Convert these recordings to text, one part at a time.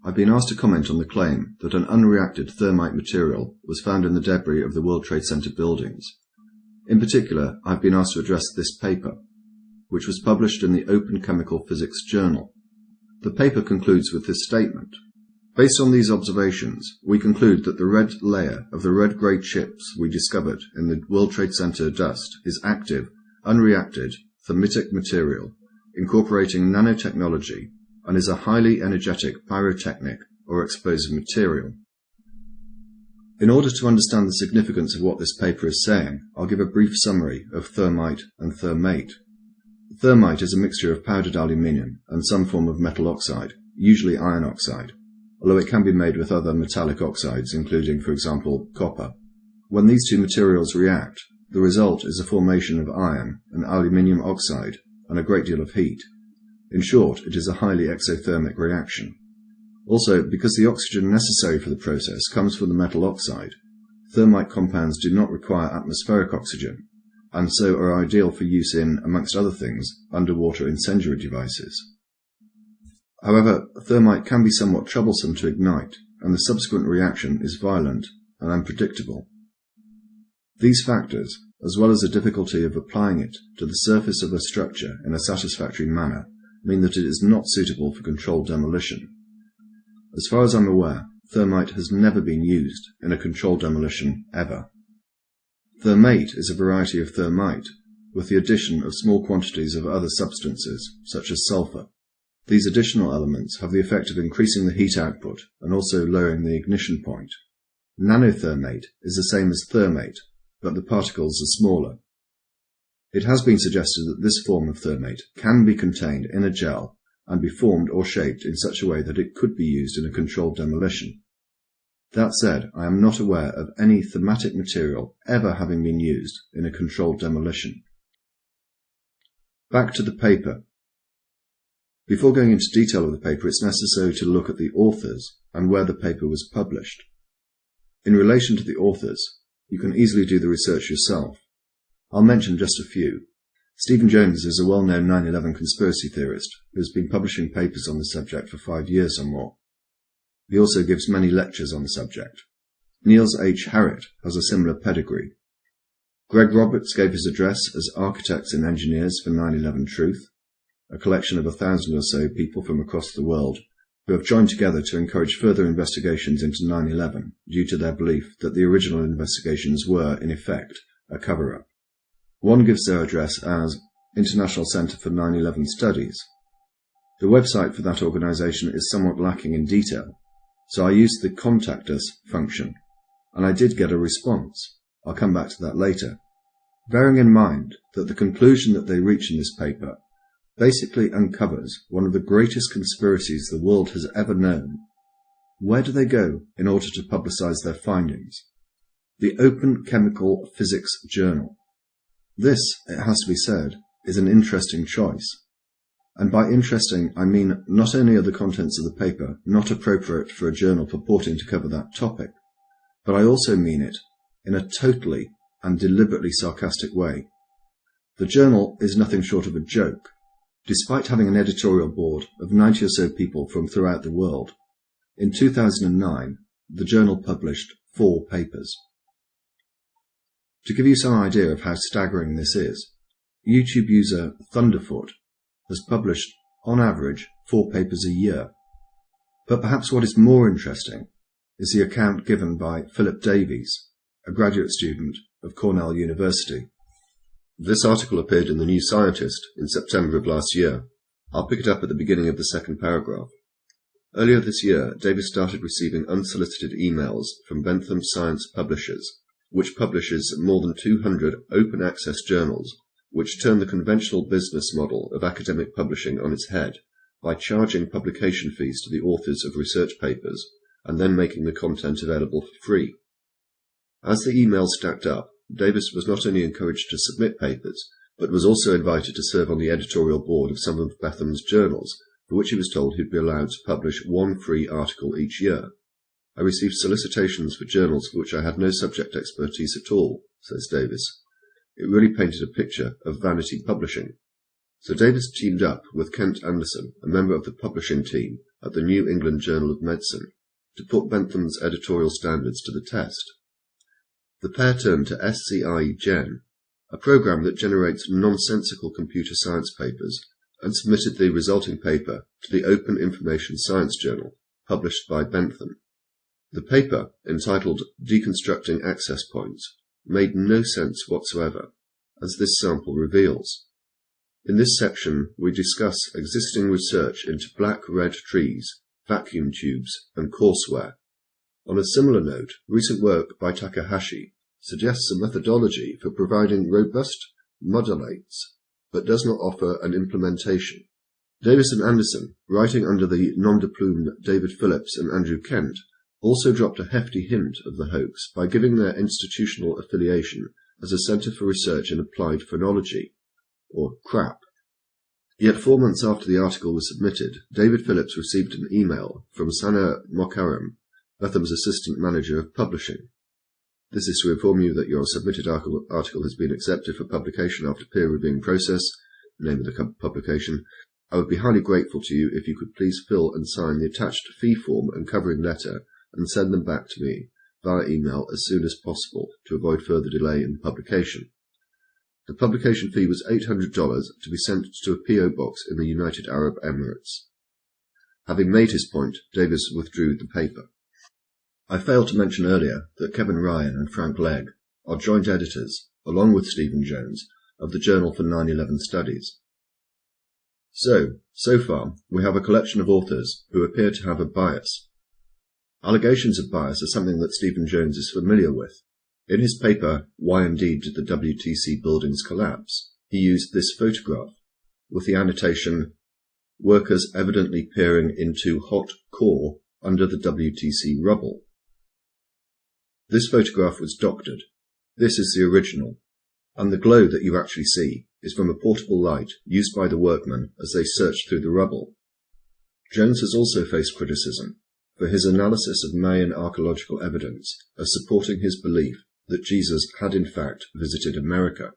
I've been asked to comment on the claim that an unreacted thermite material was found in the debris of the World Trade Center buildings. In particular, I've been asked to address this paper, which was published in the Open Chemical Physics Journal. The paper concludes with this statement. Based on these observations, we conclude that the red layer of the red-grey chips we discovered in the World Trade Center dust is active, unreacted, thermitic material, incorporating nanotechnology, and is a highly energetic pyrotechnic or explosive material. In order to understand the significance of what this paper is saying, I'll give a brief summary of thermite and thermate. Thermite is a mixture of powdered aluminium and some form of metal oxide, usually iron oxide, although it can be made with other metallic oxides, including, for example, copper. When these two materials react, the result is a formation of iron and aluminium oxide and a great deal of heat. In short, it is a highly exothermic reaction. Also, because the oxygen necessary for the process comes from the metal oxide, thermite compounds do not require atmospheric oxygen, and so are ideal for use in, amongst other things, underwater incendiary devices. However, thermite can be somewhat troublesome to ignite, and the subsequent reaction is violent and unpredictable. These factors, as well as the difficulty of applying it to the surface of a structure in a satisfactory manner, mean that it is not suitable for controlled demolition. As far as I'm aware, thermite has never been used in a controlled demolition ever. Thermate is a variety of thermite, with the addition of small quantities of other substances, such as sulfur. These additional elements have the effect of increasing the heat output and also lowering the ignition point. Nanothermate is the same as thermate, but the particles are smaller. It has been suggested that this form of thermate can be contained in a gel and be formed or shaped in such a way that it could be used in a controlled demolition. That said, I am not aware of any thermatic material ever having been used in a controlled demolition. Back to the paper. Before going into detail of the paper, it's necessary to look at the authors and where the paper was published. In relation to the authors, you can easily do the research yourself. I'll mention just a few. Stephen Jones is a well-known 9/11 conspiracy theorist who has been publishing papers on the subject for 5 years or more. He also gives many lectures on the subject. Niels H. Harrit has a similar pedigree. Greg Roberts gave his address as Architects and Engineers for 9/11 Truth, a collection of 1,000 or so people from across the world who have joined together to encourage further investigations into 9/11 due to their belief that the original investigations were, in effect, a cover-up. One gives their address as International Center for 9/11 Studies. The website for that organization is somewhat lacking in detail, so I used the Contact Us function, and I did get a response. I'll come back to that later. Bearing in mind that the conclusion that they reach in this paper basically uncovers one of the greatest conspiracies the world has ever known, where do they go in order to publicize their findings? The Open Chemical Physics Journal. This, it has to be said, is an interesting choice. And by interesting, I mean not only are the contents of the paper not appropriate for a journal purporting to cover that topic, but I also mean it in a totally and deliberately sarcastic way. The journal is nothing short of a joke. Despite having an editorial board of 90 or so people from throughout the world, in 2009, the journal published 4 papers. To give you some idea of how staggering this is, YouTube user Thunderfoot has published, on average, 4 papers a year. But perhaps what is more interesting is the account given by Philip Davies, a graduate student of Cornell University. This article appeared in the New Scientist in September of last year. I'll pick it up at the beginning of the second paragraph. Earlier this year, Davies started receiving unsolicited emails from Bentham Science Publishers, which publishes more than 200 open-access journals, which turn the conventional business model of academic publishing on its head by charging publication fees to the authors of research papers and then making the content available for free. As the emails stacked up, Davies was not only encouraged to submit papers, but was also invited to serve on the editorial board of some of Bentham's journals, for which he was told he'd be allowed to publish 1 free article each year. I received solicitations for journals for which I had no subject expertise at all, says Davies. It really painted a picture of vanity publishing. So Davies teamed up with Kent Anderson, a member of the publishing team, at the New England Journal of Medicine to put Bentham's editorial standards to the test. The pair turned to SCI-Gen, a program that generates nonsensical computer science papers, and submitted the resulting paper to the Open Information Science Journal, published by Bentham. The paper, entitled Deconstructing Access Points, made no sense whatsoever, as this sample reveals. In this section, we discuss existing research into black-red trees, vacuum tubes, and courseware. On a similar note, recent work by Takahashi suggests a methodology for providing robust modulates, but does not offer an implementation. Davis and Anderson, writing under the nom de plume David Phillips and Andrew Kent, also dropped a hefty hint of the hoax by giving their institutional affiliation as a Centre for Research in Applied Phonology, or CRAP. Yet 4 months after the article was submitted, David Phillips received an email from Sana Mokharam, Bentham's assistant manager of publishing. This is to inform you that your submitted article has been accepted for publication after peer reviewing process, name of the publication. I would be highly grateful to you if you could please fill and sign the attached fee form and covering letter and send them back to me via email as soon as possible to avoid further delay in publication. The publication fee was $800 to be sent to a P.O. box in the United Arab Emirates. Having made his point, Davis withdrew the paper. I failed to mention earlier that Kevin Ryan and Frank Legg are joint editors, along with Stephen Jones, of the Journal for 9/11 Studies. So far, we have a collection of authors who appear to have a bias. Allegations of bias are something that Stephen Jones is familiar with. In his paper, Why Indeed Did the WTC Buildings Collapse?, he used this photograph, with the annotation, workers evidently peering into hot core under the WTC rubble. This photograph was doctored. This is the original, and the glow that you actually see is from a portable light used by the workmen as they searched through the rubble. Jones has also faced criticism for his analysis of Mayan archaeological evidence as supporting his belief that Jesus had in fact visited America.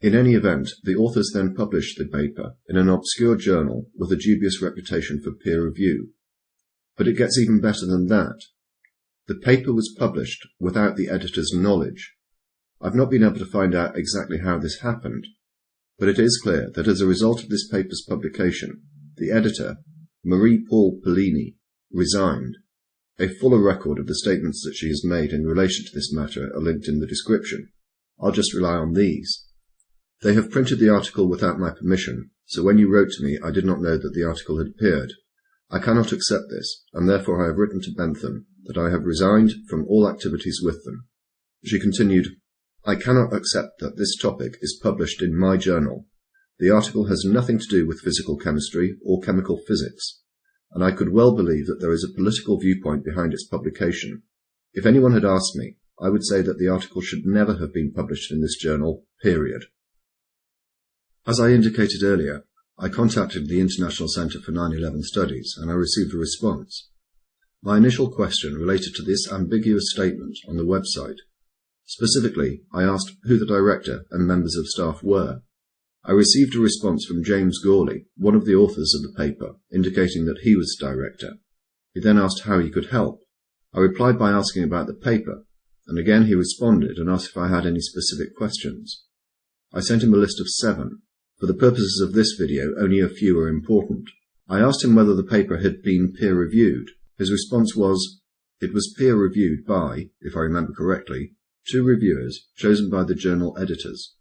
In any event, the authors then published the paper in an obscure journal with a dubious reputation for peer review. But it gets even better than that. The paper was published without the editor's knowledge. I've not been able to find out exactly how this happened, but it is clear that as a result of this paper's publication, the editor, Marie Paul Pellini, resigned. A fuller record of the statements that she has made in relation to this matter are linked in the description. I'll just rely on these. They have printed the article without my permission, so when you wrote to me I did not know that the article had appeared. I cannot accept this, and therefore I have written to Bentham that I have resigned from all activities with them. She continued, I cannot accept that this topic is published in my journal. The article has nothing to do with physical chemistry or chemical physics, and I could well believe that there is a political viewpoint behind its publication. If anyone had asked me, I would say that the article should never have been published in this journal, period. As I indicated earlier, I contacted the International Centre for 9/11 Studies, and I received a response. My initial question related to this ambiguous statement on the website. Specifically, I asked who the director and members of staff were. I received a response from James Gawley, one of the authors of the paper, indicating that he was director. He then asked how he could help. I replied by asking about the paper, and again he responded and asked if I had any specific questions. I sent him a list of 7. For the purposes of this video, only a few are important. I asked him whether the paper had been peer-reviewed. His response was, it was peer-reviewed by, if I remember correctly, 2 reviewers chosen by the journal editors.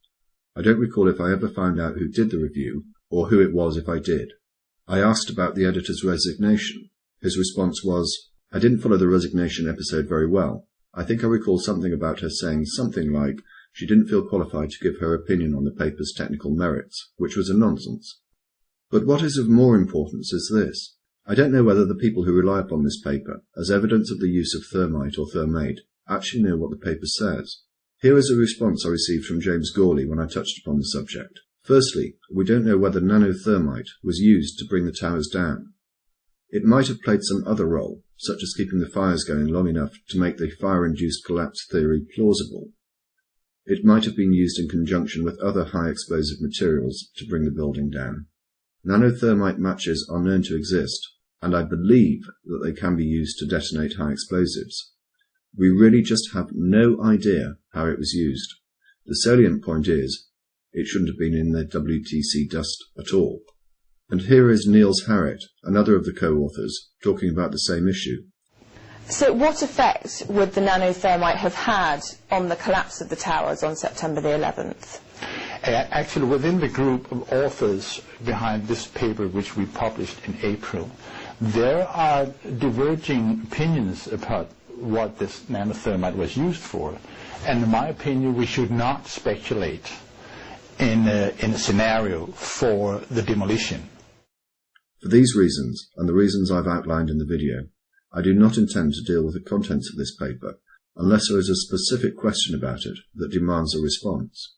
I don't recall if I ever found out who did the review, or who it was if I did. I asked about the editor's resignation. His response was, I didn't follow the resignation episode very well. I think I recall something about her saying something like she didn't feel qualified to give her opinion on the paper's technical merits, which was a nonsense. But what is of more importance is this. I don't know whether the people who rely upon this paper as evidence of the use of thermite or thermate actually know what the paper says. Here is a response I received from James Gawley when I touched upon the subject. Firstly, we don't know whether nanothermite was used to bring the towers down. It might have played some other role, such as keeping the fires going long enough to make the fire-induced collapse theory plausible. It might have been used in conjunction with other high-explosive materials to bring the building down. Nanothermite matches are known to exist, and I believe that they can be used to detonate high explosives. We really just have no idea how it was used. The salient point is, it shouldn't have been in the WTC dust at all. And here is Niels Harrit, another of the co-authors, talking about the same issue. So what effect would the nanothermite have had on the collapse of the towers on September the 11th? Actually, within the group of authors behind this paper, which we published in April, there are diverging opinions about what this nanothermite was used for. And in my opinion, we should not speculate in a scenario for the demolition. For these reasons, and the reasons I've outlined in the video, I do not intend to deal with the contents of this paper unless there is a specific question about it that demands a response.